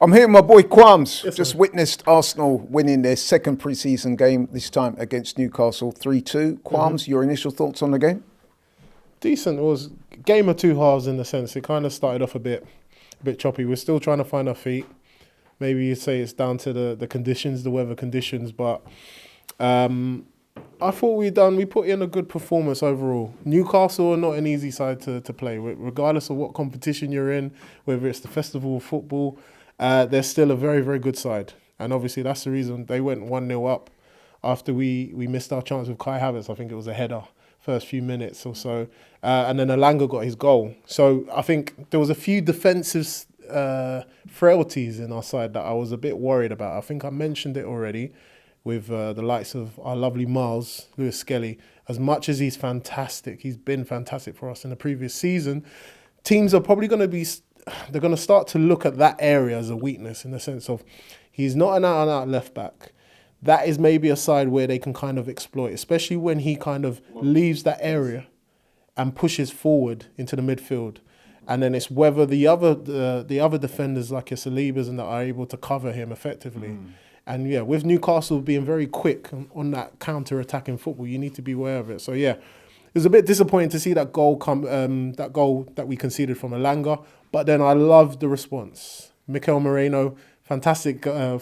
I'm here with my boy Quams. Yes, Just sir. witnessed Arsenal winning their second pre-season game, this time against Newcastle 3-2. Quams, your initial thoughts on the game? Decent. It was a game of two halves in the sense. It kind of started off a bit choppy. We're still trying to find our feet. Maybe you'd say it's down to the conditions, the weather conditions, but I thought we put in a good performance overall. Newcastle are not an easy side to play, regardless of what competition you're in, whether it's the festival of football, they're still a very, very good side. And obviously that's the reason they went 1-0 up after we missed our chance with Kai Havertz. I think it was a header, first few minutes or so. And then Alanga got his goal. So I think there was a few defensive frailties in our side that I was a bit worried about. I think I mentioned it already with the likes of our lovely Miles, Lewis Skelly. As much as he's fantastic, he's been fantastic for us in the previous season, teams are probably going to they're going to start to look at that area as a weakness in the sense of he's not an out-and-out left-back. That is maybe a side where they can kind of exploit, especially when he kind of leaves that area and pushes forward into the midfield. And then it's whether the other defenders like your Salibas and that are able to cover him effectively. And yeah, with Newcastle being very quick on that counter-attacking football, you need to be aware of it. So yeah, it was a bit disappointing to see that goal that we conceded from Alanga. But then I loved the response. Mikel Moreno, fantastic goal,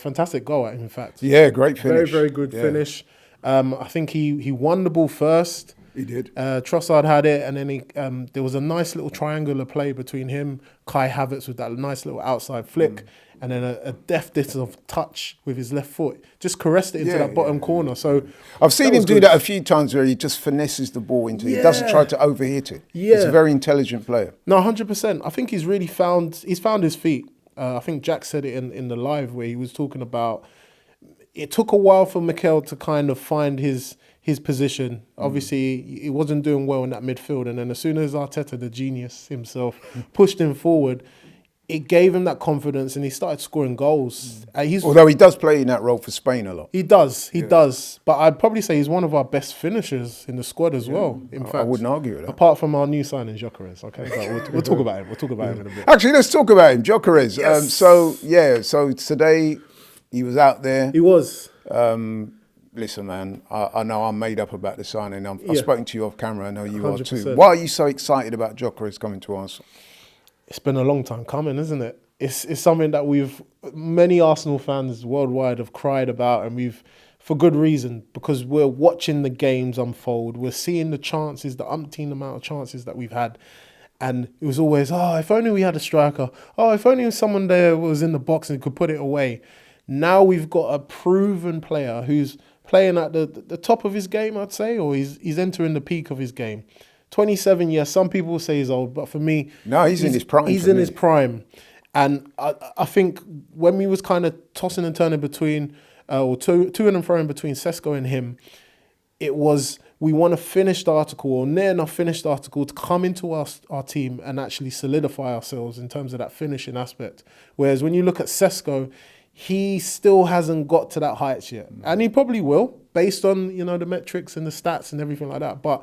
in fact. Yeah, great finish. Very, very good finish. I think he won the ball first. He did. Trossard had it, and then there was a nice little triangular play between him, Kai Havertz with that nice little outside flick, and then a deftness of touch with his left foot. Just caressed it into that bottom corner. So I've seen him do that a few times where he just finesses the ball into it. He doesn't try to overhit it. Yeah. He's a very intelligent player. No, 100%. I think he's really found his feet. I think Jack said it in the live where he was talking about it took a while for Mikel to kind of find his position. Obviously, he wasn't doing well in that midfield. And then as soon as Arteta, the genius himself, pushed him forward, it gave him that confidence and he started scoring goals. Although he does play in that role for Spain a lot. He does. But I'd probably say he's one of our best finishers in the squad as well. In fact, I wouldn't argue with that. Apart from our new signing, Gyökeres. Okay, but we'll talk about him. We'll talk about him in a bit. Actually, let's talk about him, Gyökeres. Yes. So today he was out there. He was. Listen, man, I know I'm made up about the signing. I've spoken to you off camera. I know you 100%. Are too. Why are you so excited about Gyökeres coming to Arsenal? It's been a long time coming, isn't it? It's something that many Arsenal fans worldwide have cried about, and for good reason, because we're watching the games unfold. We're seeing the chances, the umpteen amount of chances that we've had. And it was always, if only we had a striker. If only someone there was in the box and could put it away. Now we've got a proven player who's playing at the top of his game, I'd say, or he's entering the peak of his game. 27 years, some people say he's old, but for me... No, he's in his prime. He's in his prime. And I think when we was kind of tossing and turning between, or to and fro between Sesko and him, it was, we want a finished article or near enough finished article to come into our team and actually solidify ourselves in terms of that finishing aspect. Whereas when you look at Sesko, he still hasn't got to that heights yet. And he probably will, based on, the metrics and the stats and everything like that. But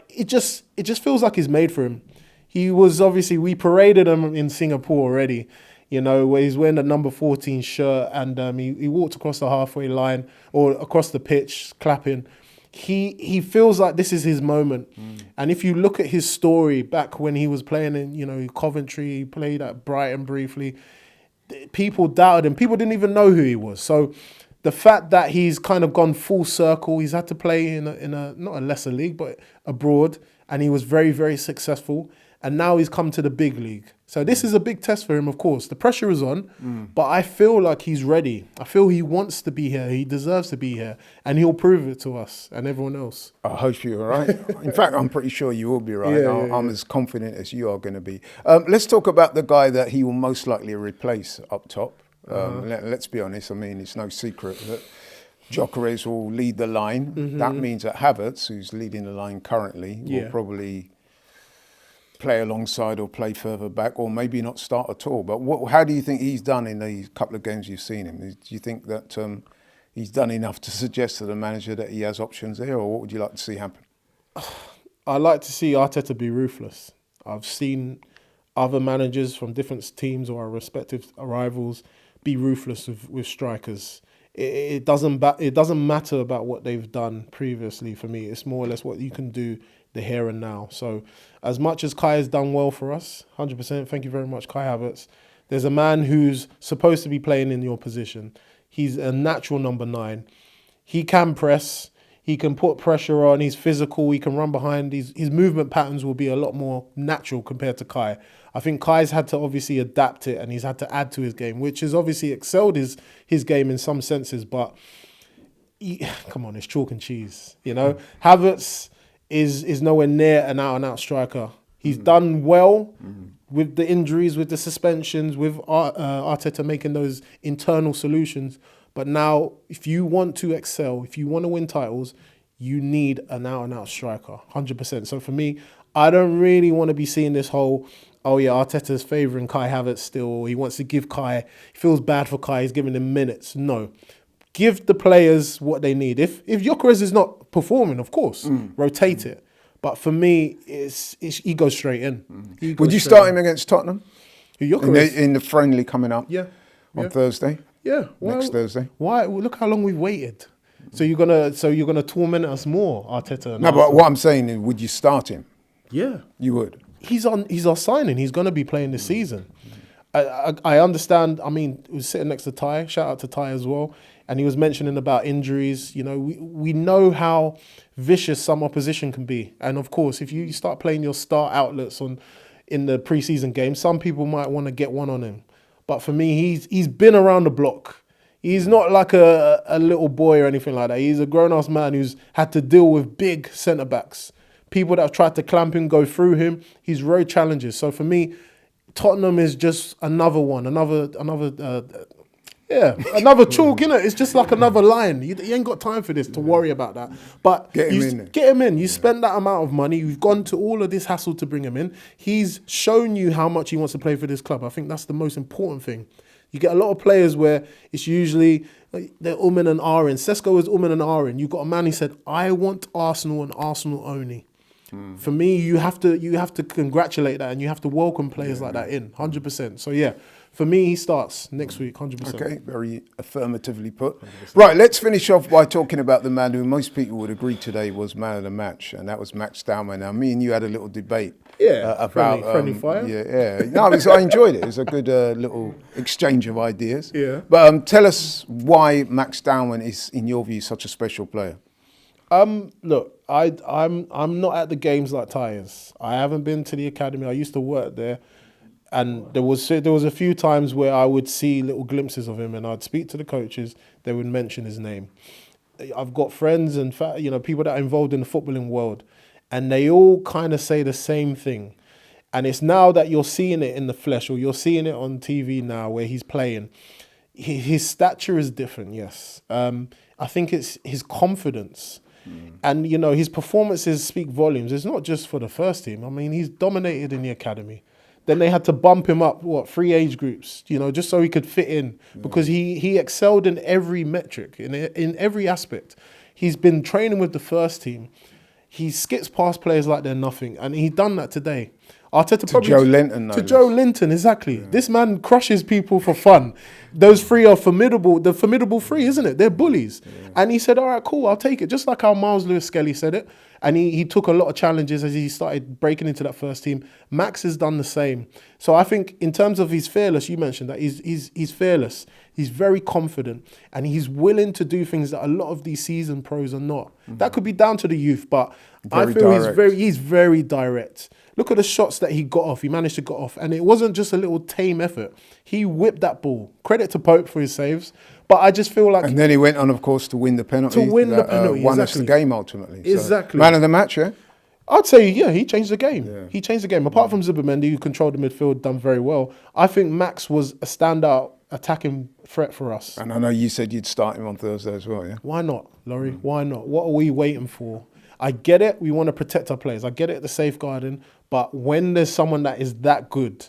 it just feels like he's made for him. He was obviously, we paraded him in Singapore already, where he's wearing the number 14 shirt and he walked across the halfway line or across the pitch clapping. He feels like this is his moment. And if you look at his story back when he was playing in, Coventry, he played at Brighton briefly, people doubted him. People didn't even know who he was. So the fact that he's kind of gone full circle, he's had to play in a not a lesser league, but abroad, and he was very, very successful. And now he's come to the big league. So this is a big test for him, of course. The pressure is on, but I feel like he's ready. I feel he wants to be here. He deserves to be here. And he'll prove it to us and everyone else. I hope you're right. In fact, I'm pretty sure you will be right. I'm as confident as you are going to be. Let's talk about the guy that he will most likely replace up top. Let's be honest. I mean, it's no secret that Gyökeres will lead the line. That means that Havertz, who's leading the line currently, will probably play alongside or play further back, or maybe not start at all. But how do you think he's done in the couple of games you've seen him? Do you think that he's done enough to suggest to the manager that he has options there, or what would you like to see happen? I like to see Arteta be ruthless. I've seen other managers from different teams or our respective rivals be ruthless with strikers. It doesn't matter about what they've done previously for me. It's more or less what you can do the here and now. So as much as Kai has done well for us, 100%, thank you very much, Kai Havertz. There's a man who's supposed to be playing in your position. He's a natural number 9. He can press. He can put pressure on. He's physical. He can run behind. His movement patterns will be a lot more natural compared to Kai. I think Kai's had to obviously adapt it, and he's had to add to his game, which has obviously excelled his game in some senses. But come on, it's chalk and cheese. You know, Havertz is nowhere near an out-and-out striker. He's done well with the injuries, with the suspensions, with Arteta making those internal solutions. But now, if you want to excel, if you want to win titles, you need an out-and-out striker, 100%. So for me, I don't really want to be seeing this whole, oh yeah, Arteta's favouring Kai Havertz still. He wants to give Kai, he feels bad for Kai, he's giving him minutes. No. Give the players what they need. If Gyökeres is not performing, of course, rotate it. But for me, he goes straight in. Would you start him against Tottenham? Gyökeres? In the friendly coming up on Thursday? Yeah. Next Thursday? Why? Look how long we've waited. So you're gonna torment us more, Arteta? No, but what I'm saying is, would you start him? Yeah. You would? He's our signing. He's going to be playing this season. I understand. I mean, he was sitting next to Ty. Shout out to Ty as well. And he was mentioning about injuries. You know, we know how vicious some opposition can be. And of course, if you start playing your star outlets in the preseason game, some people might want to get one on him. But for me, he's been around the block. He's not like a little boy or anything like that. He's a grown-ass man who's had to deal with big centre-backs. People that have tried to clamp him, go through him. He's road challenges. So for me, Tottenham is just another one, another chalk, innit? It's just like another line. You ain't got time for this to worry about that. But get him in. You spend that amount of money. You've gone to all of this hassle to bring him in. He's shown you how much he wants to play for this club. I think that's the most important thing. You get a lot of players where it's usually they're and ahhing. Sesko is and ahhing. You've got a man who said, I want Arsenal and Arsenal only. For me, you have to congratulate that, and you have to welcome players like that in, 100%. So yeah, for me, he starts next week, 100%. Okay, very affirmatively put. 100%. Right, let's finish off by talking about the man who most people would agree today was man of the match, and that was Max Dowman. Now, me and you had a little debate. About friendly fire. Yeah. No, I enjoyed it. It was a good little exchange of ideas. Yeah. But tell us why Max Dowman is, in your view, such a special player. Look, I'm not at the games like Ty is. I haven't been to the academy. I used to work there, and there was a few times where I would see little glimpses of him, and I'd speak to the coaches. They would mention his name. I've got friends and people that are involved in the footballing world, and they all kind of say the same thing. And it's now that you're seeing it in the flesh, or you're seeing it on TV now where he's playing. His stature is different, yes. I think it's his confidence. And, his performances speak volumes. It's not just for the first team. I mean, he's dominated in the academy. Then they had to bump him up, 3 age groups, just so he could fit in. Because he excelled in every metric, in every aspect. He's been training with the first team. He skips past players like they're nothing. And he done that today. Arteta to Joe Linton. To Joe Linton, exactly. Yeah. This man crushes people for fun. Those 3 are formidable. The formidable 3, isn't it? They're bullies. Yeah. And he said, all right, cool, I'll take it. Just like how Miles Lewis-Skelly said it. And he took a lot of challenges as he started breaking into that first team. Max has done the same. So I think in terms of he's fearless, you mentioned that he's fearless. He's very confident. And he's willing to do things that a lot of these seasoned pros are not. Mm-hmm. That could be down to the youth, but I feel he's very direct. Look at the shots that he got off. He managed to get off. And it wasn't just a little tame effort. He whipped that ball. Credit to Pope for his saves. But I just feel like... And then he went on, of course, to win the penalty. Won us the game, ultimately. Exactly. So, man of the match, yeah? I'd say, yeah, he changed the game. Yeah. He changed the game. Apart from Zubimendi, who controlled the midfield, done very well, I think Max was a standout attacking threat for us. And I know you said you'd start him on Thursday as well, yeah? Why not, Laurie? Why not? What are we waiting for? I get it. We want to protect our players. I get it, the safeguarding. But when there's someone that is that good,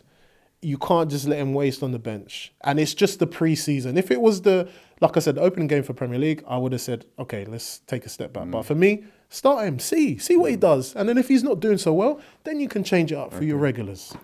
you can't just let him waste on the bench. And it's just the pre-season. If it was like I said, the opening game for Premier League, I would have said, okay, let's take a step back. But for me, start him, see what he does. And then if he's not doing so well, then you can change it up for your regulars.